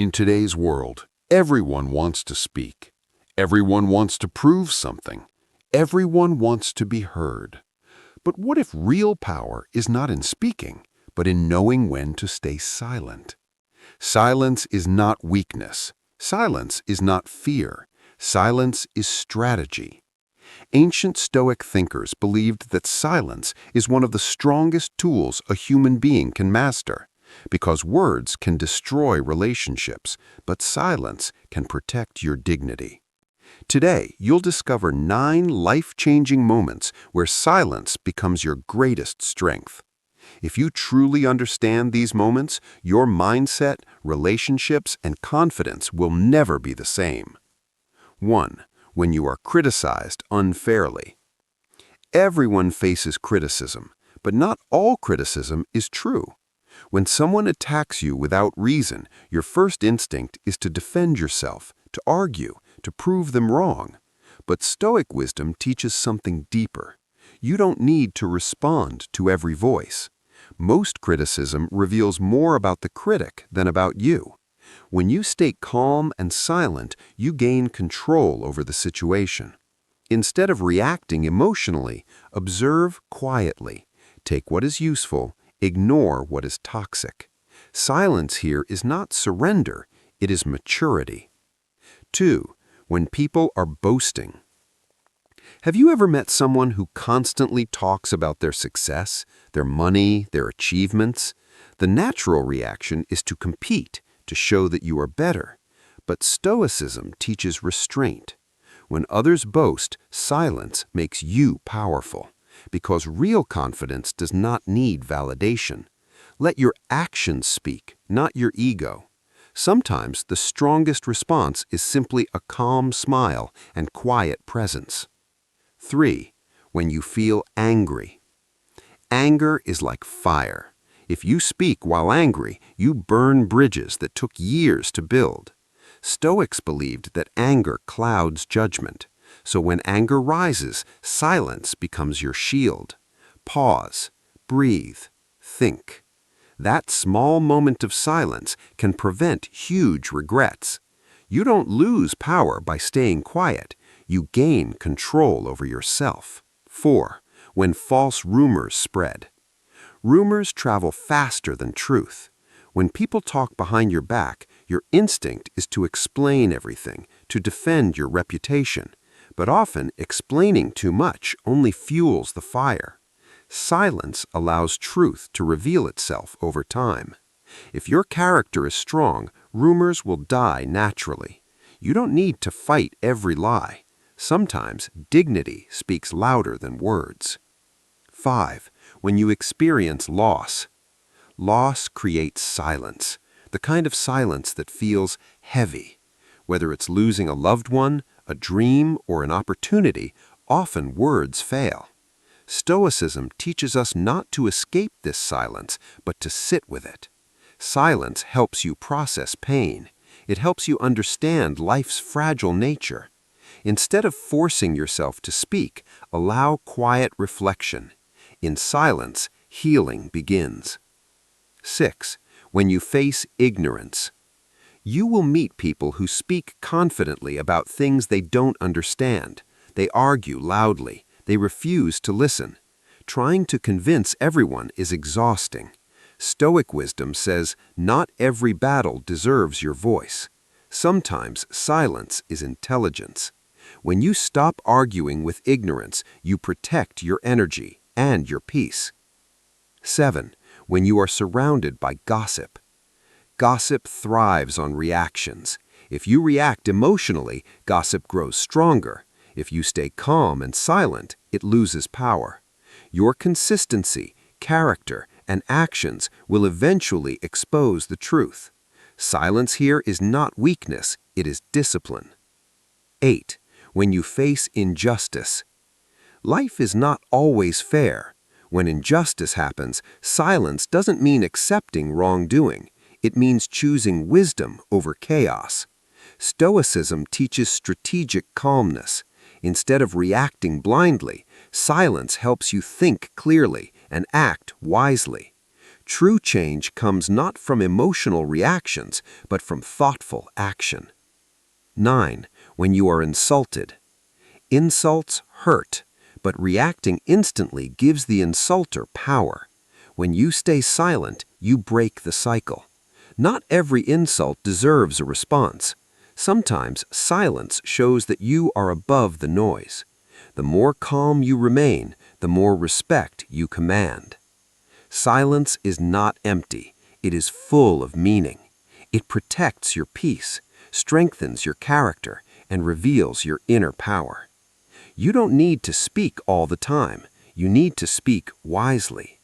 In today's world, everyone wants to speak. Everyone wants to prove something. Everyone wants to be heard. But what if real power is not in speaking, but in knowing when to stay silent? Silence is not weakness. Silence is not fear. Silence is strategy. Ancient Stoic thinkers believed that silence is one of the strongest tools a human being can master, because words can destroy relationships, but silence can protect your dignity. Today, you'll discover 9 life-changing moments where silence becomes your greatest strength. If you truly understand these moments, your mindset, relationships, and confidence will never be the same. 1. When you are criticized unfairly. Everyone faces criticism, but not all criticism is true. When someone attacks you without reason, your first instinct is to defend yourself, to argue, to prove them wrong. But Stoic wisdom teaches something deeper. You don't need to respond to every voice. Most criticism reveals more about the critic than about you. When you stay calm and silent, you gain control over the situation. Instead of reacting emotionally, observe quietly. Take what is useful, ignore what is toxic. Silence here is not surrender, it is maturity. 2. When people are boasting. Have you ever met someone who constantly talks about their success, their money, their achievements? The natural reaction is to compete, to show that you are better. But Stoicism teaches restraint. When others boast, silence makes you powerful, because real confidence does not need validation. Let your actions speak, not your ego. Sometimes the strongest response is simply a calm smile and quiet presence. 3. When you feel angry. Anger is like fire. If you speak while angry, you burn bridges that took years to build. Stoics believed that anger clouds judgment. So when anger rises, silence becomes your shield. Pause, breathe, think. That small moment of silence can prevent huge regrets. You don't lose power by staying quiet. You gain control over yourself. 4. When false rumors spread. Rumors travel faster than truth. When people talk behind your back, your instinct is to explain everything, to defend your reputation. But often, explaining too much only fuels the fire. Silence allows truth to reveal itself over time. If your character is strong, rumors will die naturally. You don't need to fight every lie. Sometimes dignity speaks louder than words. 5. When you experience loss. Loss creates silence, the kind of silence that feels heavy. Whether it's losing a loved one, a dream, or an opportunity, often words fail. Stoicism teaches us not to escape this silence, but to sit with it. Silence helps you process pain. It helps you understand life's fragile nature. Instead of forcing yourself to speak, allow quiet reflection. In silence, healing begins. 6. When you face ignorance. You will meet people who speak confidently about things they don't understand. They argue loudly. They refuse to listen. Trying to convince everyone is exhausting. Stoic wisdom says not every battle deserves your voice. Sometimes silence is intelligence. When you stop arguing with ignorance, you protect your energy and your peace. 7. When you are surrounded by gossip. Gossip thrives on reactions. If you react emotionally, gossip grows stronger. If you stay calm and silent, it loses power. Your consistency, character, and actions will eventually expose the truth. Silence here is not weakness, it is discipline. 8. When you face injustice. Life is not always fair. When injustice happens, silence doesn't mean accepting wrongdoing. It means choosing wisdom over chaos. Stoicism teaches strategic calmness. Instead of reacting blindly, silence helps you think clearly and act wisely. True change comes not from emotional reactions, but from thoughtful action. 9. When you are insulted. Insults hurt, but reacting instantly gives the insulter power. When you stay silent, you break the cycle. Not every insult deserves a response. Sometimes silence shows that you are above the noise. The more calm you remain, the more respect you command. Silence is not empty. It is full of meaning. It protects your peace, strengthens your character, and reveals your inner power. You don't need to speak all the time. You need to speak wisely.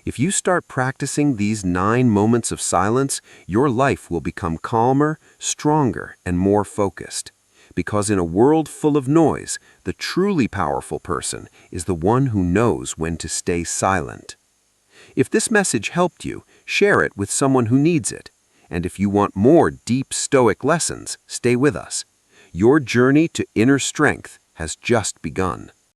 If you start practicing these 9 moments of silence, your life will become calmer, stronger, and more focused. Because in a world full of noise, the truly powerful person is the one who knows when to stay silent. If this message helped you, share it with someone who needs it. And if you want more deep Stoic lessons, stay with us. Your journey to inner strength has just begun.